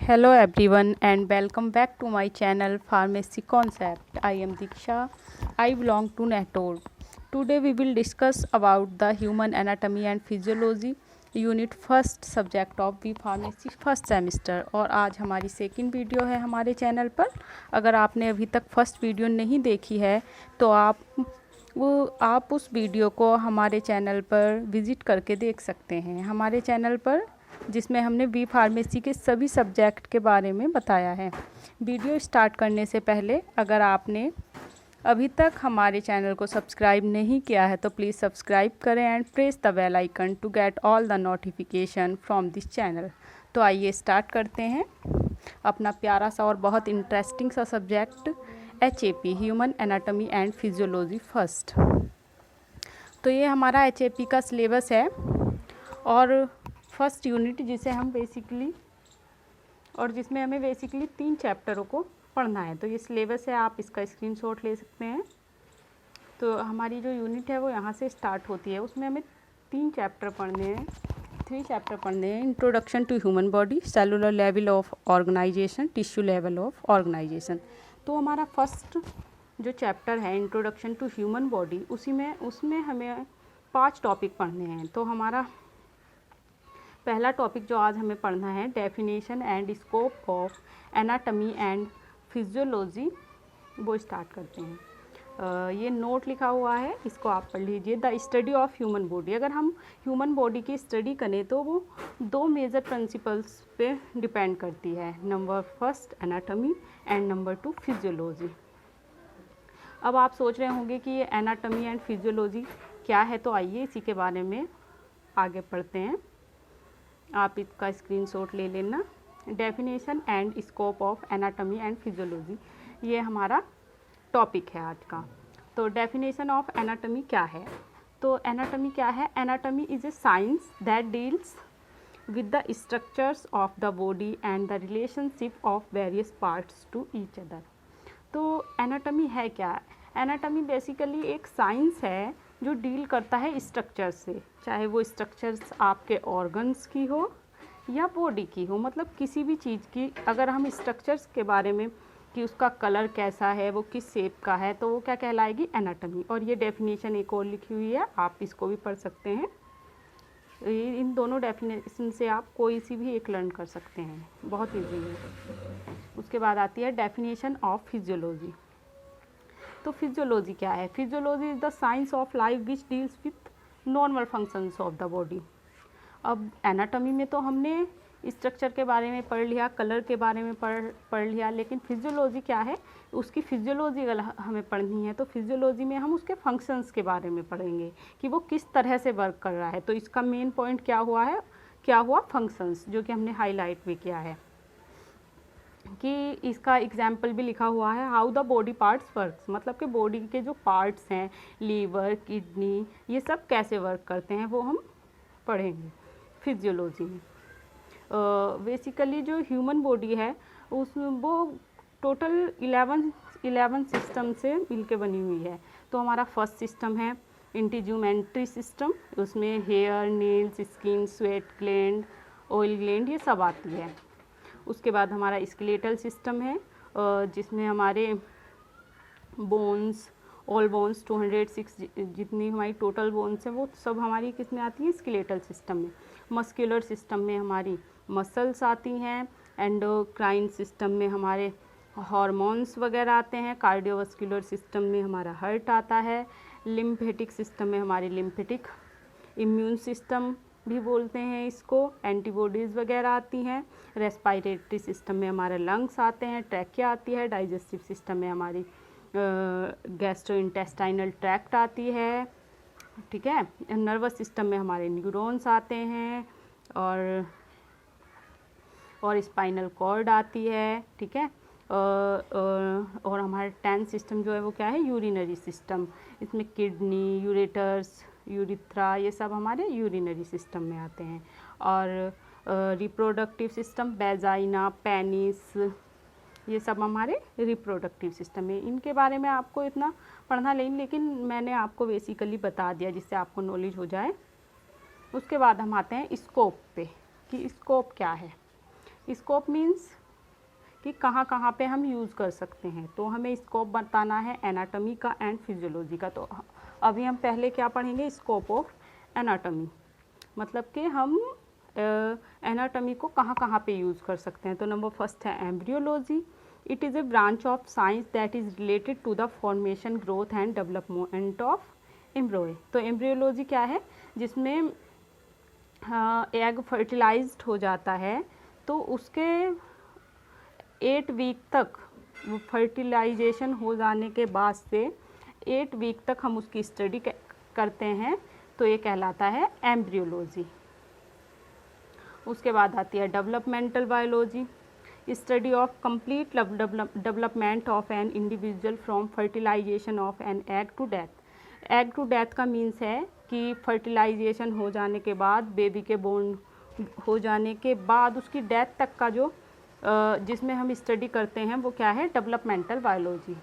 Hello everyone and welcome back to my channel Pharmacy Concept. I am Diksha. I belong to NATOR. Today we will discuss about the human anatomy and physiology unit first subject of B pharmacy first semester. और आज हमारी second video है हमारे channel पर। अगर आपने अभी तक फर्स्ट वीडियो नहीं देखी है तो आप उस वीडियो को हमारे चैनल पर विज़िट करके देख सकते हैं। हमारे चैनल पर जिसमें हमने बी फार्मेसी के सभी सब्जेक्ट के बारे में बताया है। वीडियो स्टार्ट करने से पहले अगर आपने अभी तक हमारे चैनल को सब्सक्राइब नहीं किया है तो प्लीज़ सब्सक्राइब करें and press the bell icon to get all the notification from this channel. तो आइए स्टार्ट करते हैं अपना प्यारा सा और बहुत इंटरेस्टिंग सा subject HAP human anatomy and physiology first. तो ये हमारा HAP का सिलेबस है और फर्स्ट यूनिट जिसमें हमें बेसिकली 3 चैप्टरों को पढ़ना है। तो ये सिलेबस है, आप इसका स्क्रीनशॉट ले सकते हैं। तो हमारी जो यूनिट है वो यहाँ से स्टार्ट होती है। उसमें हमें 3 चैप्टर पढ़ने हैं, 3 चैप्टर पढ़ने हैं। Introduction to human body, cellular level of organisation, tissue level of organisation. तो हमारा फर्स्ट जो चैप्टर है इंट्रोडक्शन टू ह्यूमन बॉडी, उसमें हमें 5 टॉपिक पढ़ने हैं। तो हमारा पहला टॉपिक जो आज हमें पढ़ना है definition and scope of anatomy and physiology, वो स्टार्ट करते हैं। ये नोट लिखा हुआ है, इसको आप पढ़ लीजिए। The study of human body. अगर हम ह्यूमन बॉडी की स्टडी करें तो वो 2 मेजर प्रिंसिपल्स पे डिपेंड करती है। Number first anatomy and number 2 physiology. अब आप सोच रहे होंगे कि ये एनाटॉमी एंड फिजियोलॉजी क्या है, तो आइए इसी के बारे में आगे पढ़ते हैं। आप इसका स्क्रीनशॉट ले लेना। Definition and scope of anatomy and physiology, ये हमारा टॉपिक है आज का। तो डेफिनेशन ऑफ एनाटॉमी क्या है? तो एनाटॉमी क्या है? Anatomy is a science that deals with the structures of the body and the relationship of various parts to each other. तो एनाटॉमी है क्या? एनाटॉमी बेसिकली एक साइंस है जो डील करता है स्ट्रक्चर्स से, चाहे वो स्ट्रक्चर्स आपके ऑर्गन्स की हो या बॉडी की हो। मतलब किसी भी चीज़ की अगर हम स्ट्रक्चर्स के बारे में कि उसका कलर कैसा है, वो किस शेप का है, तो वो क्या कहलाएगी? एनाटॉमी। और ये डेफिनेशन एक और लिखी हुई है, आप इसको भी पढ़ सकते हैं। इन दोनों डेफिनेशन से आप कोई सी भी एक लर्न कर सकते हैं, बहुत ईजी है। उसके बाद आती है डेफिनेशन ऑफ फिजियोलॉजी। तो फिजियोलॉजी क्या है? Physiology is the science of life which deals with normal functions of the body. अब एनाटॉमी में तो हमने स्ट्रक्चर के बारे में पढ़ लिया, कलर के बारे में पढ़ लिया, लेकिन फिजियोलॉजी क्या है? उसकी फिजियोलॉजी अगर हमें पढ़नी है तो फिजियोलॉजी में हम उसके फंक्शंस के बारे में पढ़ेंगे कि वो किस तरह से वर्क कर रहा है। तो इसका मेन पॉइंट क्या हुआ? फंक्शंस, जो कि हमने हाईलाइट भी किया है कि इसका एग्जाम्पल भी लिखा हुआ है। How the body parts works, मतलब कि बॉडी के जो पार्ट्स हैं, लीवर, किडनी, ये सब कैसे वर्क करते हैं वो हम पढ़ेंगे फिजियोलॉजी में। बेसिकली जो ह्यूमन बॉडी है वो टोटल 11 सिस्टम से मिलके बनी हुई है। तो हमारा फर्स्ट सिस्टम है इंटीग्यूमेंट्री सिस्टम, उसमें hair, nails, skin, sweat gland, oil gland, ये सब आती है। उसके बाद हमारा स्केलेटल सिस्टम है जिसमें हमारे बोन्स, ऑल बोन्स 206 जितनी हमारी टोटल बोन्स हैं वो सब हमारी किस में आती हैं? स्केलेटल सिस्टम में। मस्कुलर सिस्टम में हमारी मसल्स आती हैं। एंडोक्राइन सिस्टम में हमारे हार्मोन्स वगैरह आते हैं। कार्डियोवास्कुलर सिस्टम में हमारा हार्ट आता है। लिम्फेटिक सिस्टम में हमारी लिम्फेटिक, इम्यून सिस्टम भी बोलते हैं इसको, एंटीबॉडीज़ वगैरह आती हैं। रेस्पिरेटरी सिस्टम में हमारे लंग्स आते हैं, ट्रैकिया आती है। डाइजेस्टिव सिस्टम में हमारी गैस्ट्रोइंटेस्टाइनल ट्रैक्ट आती है, ठीक है। नर्वस सिस्टम में हमारे न्यूरॉन्स आते हैं और स्पाइनल कॉर्ड आती है, ठीक है। और हमारा 10th सिस्टम जो है वो क्या है? Urinary system. इसमें किडनी, यूरेटर्स, यूरिथ्रा, ये सब हमारे यूरिनरी सिस्टम में आते हैं। और रिप्रोडक्टिव सिस्टम, वेजाइना, पेनिस, ये सब हमारे रिप्रोडक्टिव सिस्टम है। इनके बारे में आपको इतना पढ़ना नहीं, लेकिन मैंने आपको बेसिकली बता दिया जिससे आपको नॉलेज हो जाए। उसके बाद हम आते हैं स्कोप पे कि स्कोप क्या है। स्कोप मीन्स कि कहाँ कहाँ पे हम यूज़ कर सकते हैं, तो हमें स्कोप बताना है एनाटॉमी का एंड फिजियोलॉजी का। तो अभी हम पहले क्या पढ़ेंगे, स्कोप ऑफ एनाटॉमी, मतलब कि हम एनाटॉमी को कहाँ कहाँ पे यूज़ कर सकते हैं। तो नंबर फर्स्ट है embryology. It is a branch of science that is related to the formation, growth and development of embryo. तो एम्ब्रियोलॉजी क्या है, जिसमें एग फर्टिलाइज्ड हो जाता है तो उसके 8 वीक तक फर्टिलाइजेशन हो जाने के बाद से 8 वीक तक हम उसकी स्टडी करते हैं, तो ये कहलाता है एम्ब्रियोलॉजी। उसके बाद आती है developmental biology. Study of complete development of an individual from fertilization of an egg to death. Egg to death का मीन्स है कि फर्टिलाइजेशन हो जाने के बाद, बेबी के बोर्न हो जाने के बाद उसकी डेथ तक का जो जिसमें हम स्टडी करते हैं वो क्या है, डेवलपमेंटल बायोलॉजी।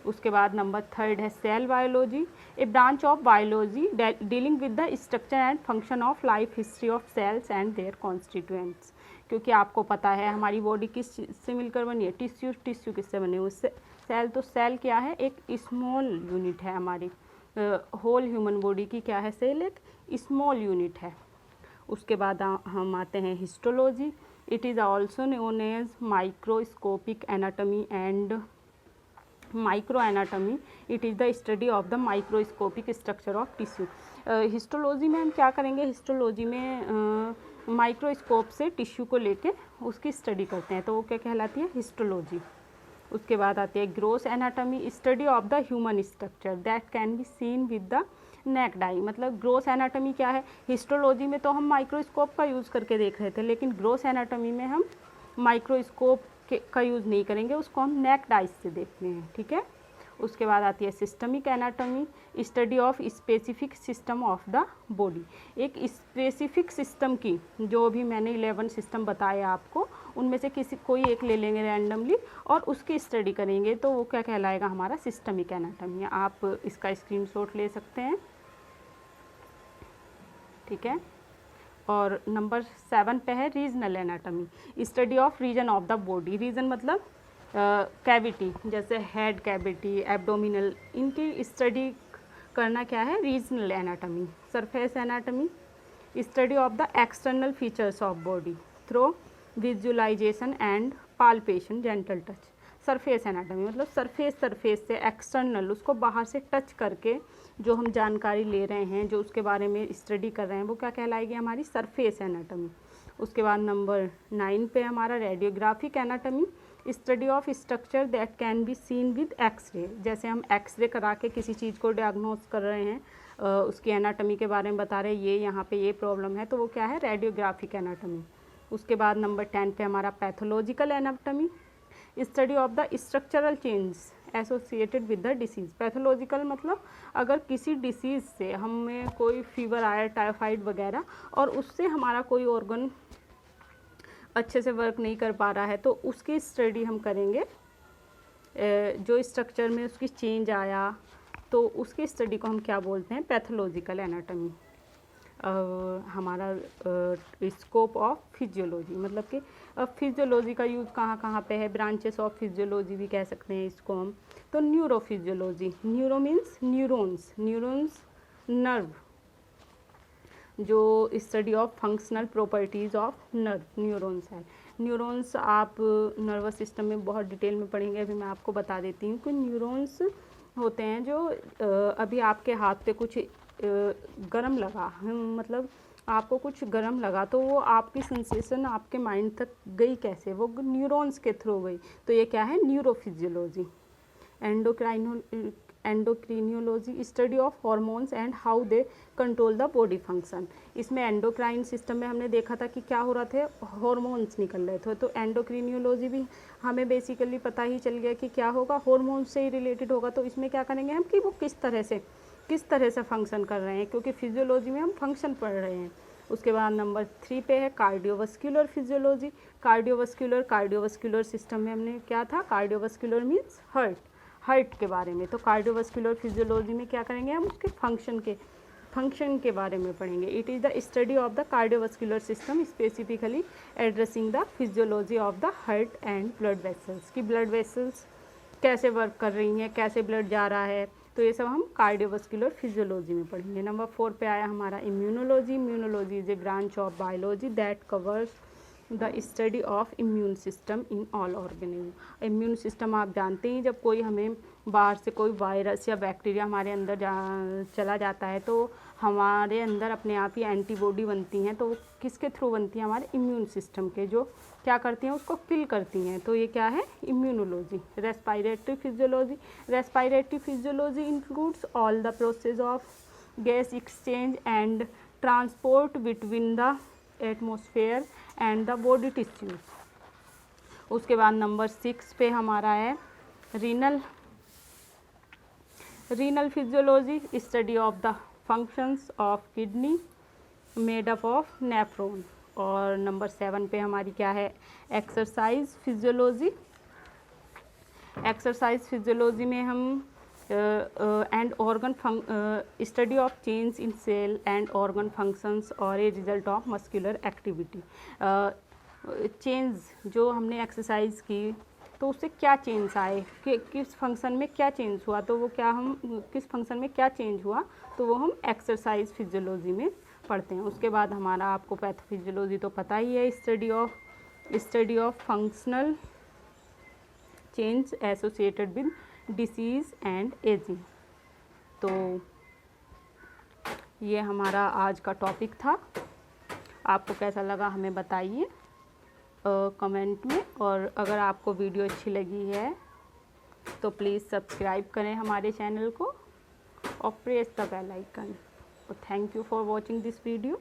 उसके बाद नंबर थर्ड है cell biology. A branch of biology dealing with the structure and function of life history of cells and their constituents. क्योंकि आपको पता है हमारी बॉडी किस से मिलकर बनी है, टिश्यू किससे बने हुए, सेल। तो सेल क्या है, एक स्मॉल यूनिट है हमारी होल ह्यूमन बॉडी की, क्या है सेल, एक स्मॉल यूनिट है। उसके बाद हम आते हैं histology. It is also known as microscopic anatomy and micro anatomy. It is the study of the microscopic structure of tissue. Histology में हम क्या करेंगे, हिस्टोलॉजी में माइक्रोस्कोप से टिश्यू को लेके उसकी स्टडी करते हैं, तो वो क्या कहलाती है, हिस्टोलॉजी। उसके बाद आती है gross anatomy. Study of the human structure that can be seen with the naked eye. मतलब ग्रोस एनाटॉमी क्या है, हिस्टोलॉजी में तो हम माइक्रोस्कोप का यूज़ करके देख रहे थे, लेकिन ग्रोस एनाटॉमी में हम माइक्रोस्कोप का यूज़ नहीं करेंगे, उसको हम नेक्ड आइज से देखते हैं, ठीक है। उसके बाद आती है systemic anatomy. Study of specific system of the body. एक स्पेसिफिक सिस्टम की, जो भी मैंने 11 सिस्टम बताए आपको, उनमें से कोई एक ले लेंगे रैंडमली और उसकी स्टडी करेंगे, तो वो क्या कहलाएगा, हमारा सिस्टमिक एनाटॉमी। आप इसका स्क्रीनशॉट ले सकते हैं, ठीक है। और नंबर 7 पे है regional anatomy. Study of region of the body. Region मतलब कैविटी, जैसे हेड कैविटी, एब्डोमिनल, इनकी स्टडी करना क्या है, regional anatomy. Surface anatomy. Study of the external features of body through visualization and palpation, gentle touch. Surface anatomy मतलब surface से external, उसको बाहर से टच करके जो हम जानकारी ले रहे हैं, जो उसके बारे में स्टडी कर रहे हैं, वो क्या कहलाएगी, हमारी सरफेस एनाटॉमी। उसके बाद नंबर 9 पे हमारा radiographic anatomy. Study of structure that can be seen with X-ray. जैसे हम एक्सरे करा के किसी चीज़ को डायग्नोस कर रहे हैं, उसकी एनाटॉमी के बारे में बता रहे हैं, ये यहाँ पे ये प्रॉब्लम है, तो वो क्या है, रेडियोग्राफिक एनाटॉमी। उसके बाद नंबर 10 पे हमारा pathological anatomy. Study of the structural change associated with the disease. Pathological मतलब अगर किसी डिसीज़ से हमें कोई फीवर आया, टाइफाइड वगैरह, और उससे हमारा कोई ऑर्गन अच्छे से वर्क नहीं कर पा रहा है, तो उसकी स्टडी हम करेंगे। जो स्ट्रक्चर में उसकी चेंज आया, तो उसकी स्टडी को हम क्या बोलते हैं, पैथोलॉजिकल एनाटॉमी। हमारा स्कोप ऑफ फिजियोलॉजी, मतलब कि फिजियोलॉजी का यूज़ कहाँ कहाँ पे है, ब्रांचेस ऑफ फिजियोलॉजी भी कह सकते हैं इसको हम। तो neurophysiology. Neuro means neurons, nerve, जो study of functional properties of nerve, neurons है। न्यूरॉन्स आप नर्वस सिस्टम में बहुत डिटेल में पढ़ेंगे, अभी मैं आपको बता देती हूँ कि न्यूरॉन्स होते हैं जो अभी आपके हाथ पे कुछ गरम लगा, मतलब आपको कुछ गरम लगा, तो वो आपकी सेंसेशन आपके माइंड तक गई कैसे, वो न्यूरॉन्स के थ्रू गई, तो ये क्या है, neurophysiology. Endocrinology. Study of hormones and how they control the body function. इसमें एंडोक्राइन सिस्टम में हमने देखा था कि क्या हो रहा थे, हार्मोन्स निकल रहे थे, तो एंडोक्रिनियोलॉजी भी हमें बेसिकली पता ही चल गया कि क्या होगा, हार्मोन्स से ही रिलेटेड होगा। तो इसमें क्या करेंगे हम कि वो किस तरह से फंक्शन कर रहे हैं, क्योंकि फिजियोलॉजी में हम फंक्शन पढ़ रहे हैं। उसके बाद नंबर 3 पे है कार्डियोवास्कुलर फिजियोलॉजी। कार्डियोवास्कुलर सिस्टम में हमने क्या था, कार्डियोवास्कुलर मीन्स हार्ट के बारे में। तो कार्डियोवास्कुलर फिजियोलॉजी में क्या करेंगे हम, उसके फंक्शन के बारे में पढ़ेंगे। It is the study of the cardiovascular system specifically addressing the physiology of the heart and blood vessels, कि ब्लड वेसल्स कैसे वर्क कर रही हैं, कैसे ब्लड जा रहा है, तो ये सब हम कार्डियोवास्कुलर फिजियोलॉजी में पढ़ेंगे। नंबर 4 पे आया हमारा immunology. Immunology is a branch of biology that covers the study of immune system in all organism. Immune system आप जानते हैं, जब कोई हमें बाहर से कोई वायरस या बैक्टीरिया हमारे अंदर चला जाता है तो हमारे अंदर अपने आप ही एंटीबॉडी बनती हैं, तो वो किसके थ्रू बनती हैं, हमारे इम्यून सिस्टम के, जो क्या करती हैं, उसको किल करती हैं, तो ये क्या है, immunology. Respiratory physiology. Respiratory physiology includes all the process of gas exchange and transport between the atmosphere and the body tissues. उसके बाद नंबर 6 पे हमारा है renal physiology, study of the functions of kidney made up of nephron. और number 7 पे हमारी क्या है, एक्सरसाइज फिजियोलॉजी। एक्सरसाइज फिजियोलॉजी में हम and organ study of change in cell and organ functions और a result of muscular activity. Change जो हमने एक्सरसाइज की तो उससे क्या चेंज आए, कि किस फंक्शन में क्या चेंज हुआ, तो वो क्या हम किस फंक्शन में क्या चेंज हुआ, तो वो हम एक्सरसाइज फिजियोलॉजी में पढ़ते हैं। उसके बाद हमारा आपको पैथोफिजियोलॉजी तो पता ही है, study of functional change associated with disease and ageing. तो ये हमारा आज का टॉपिक था। आपको कैसा लगा हमें बताइए कमेंट में, और अगर आपको वीडियो अच्छी लगी है तो प्लीज़ सब्सक्राइब करें हमारे चैनल को और press the bell icon. Thank you for watching this video.